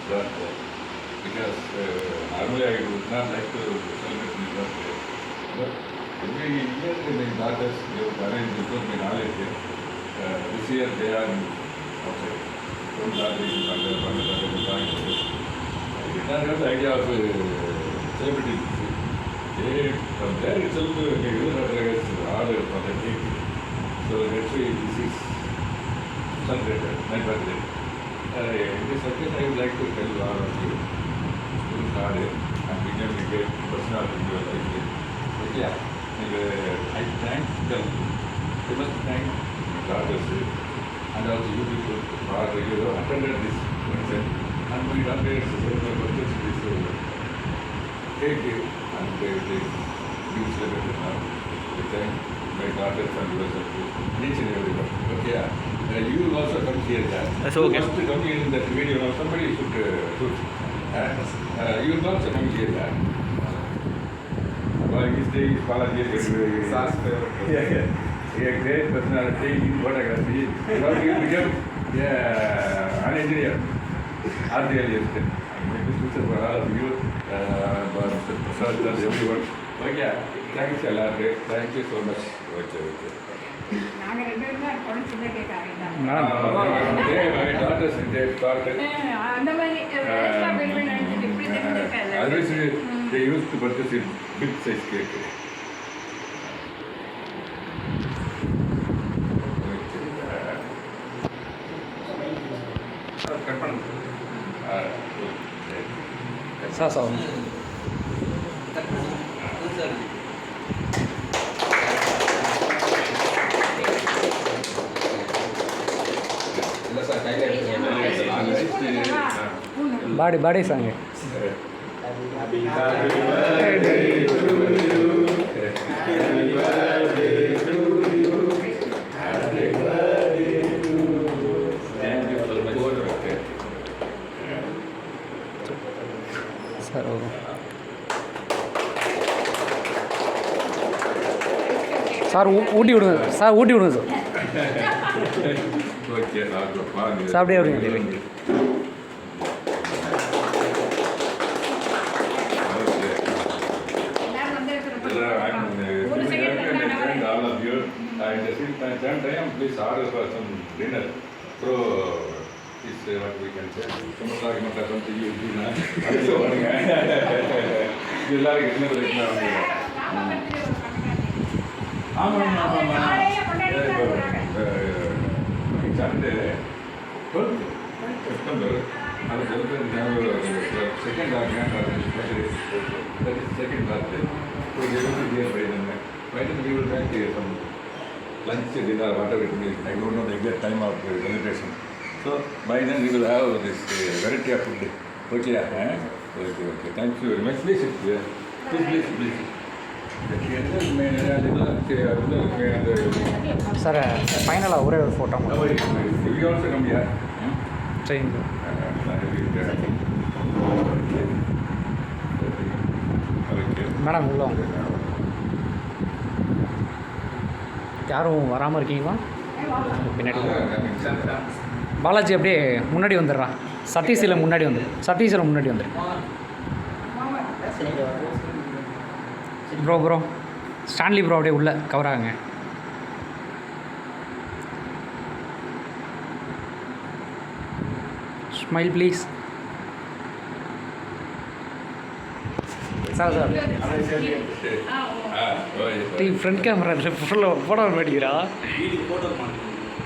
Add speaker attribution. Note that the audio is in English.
Speaker 1: But because normally I would not like to celebrate my birthday. But every year my daughters have arranged without my knowledge. This year they are outside. From Daddy, I did not have the idea of celebrating this. From there itself, they will not order for the cake. So that's why this is celebrated, my birthday. In this occasion, I would like to tell all of you, work hard and become a great personality in your life. But yeah, I thank them. I must thank my daughters and also you people for you have attended this function. And my daughters were purchased this cake and they do celebrate now. I thank my daughters and yourself, each and everyone. But yeah. You will also come here.
Speaker 2: That's okay.
Speaker 1: You must come in that video. Now somebody should shoot. You will also come here. Well, his day is Balaji. A great personality in photography. Now he became an engineer. Archaeologist. Maybe future for all of you, Mr. Prasad and everyone. But yeah, thanks a lot. Thank you so much. Okay.
Speaker 3: நாங்கள் ரெண்டு பேரும் தான் குழந்தை சின்ன கேட்காங்க
Speaker 1: My daughters started.
Speaker 3: அந்த மாதிரி நினைச்சிட்டு இப்படி தெரிஞ்சிருக்காது.
Speaker 1: Always they used to purchase a big size cake.
Speaker 2: Sir பாடி சாங்க சார் சார் ஊட்டி விடுங்க சார் ஊட்டி விடுங்க சார் அப்படியே வருங்க
Speaker 1: all of you. And at the same time, please order for some dinner. So, it's what we can say. Something you do now. You like it, Sunday, 12th September, I was celebrating second birthday. So they will be here by then. By then we will make some lunch, dinner, whatever it is. I don't know the exact time of celebration. So by then we will have this variety of food. Okay, okay. Thank you very much. Please sit here. Please.
Speaker 2: Sir ஃபைனலாக ஒரே ஒரு photo சரிங்க madam உள்ள வாங்க யாரும் வராமல் இருக்கீங்களா பின்னாடி பாலாஜி அப்படியே முன்னாடி வந்துடுறான் சதீஷில் முன்னாடி வந்துடு ப்ரோ ஸ்டான்லி ப்ரோ அப்படியே உள்ளே கவர் ஆகுங்க smile please sir the front camera photo மாட்டிக்கிறா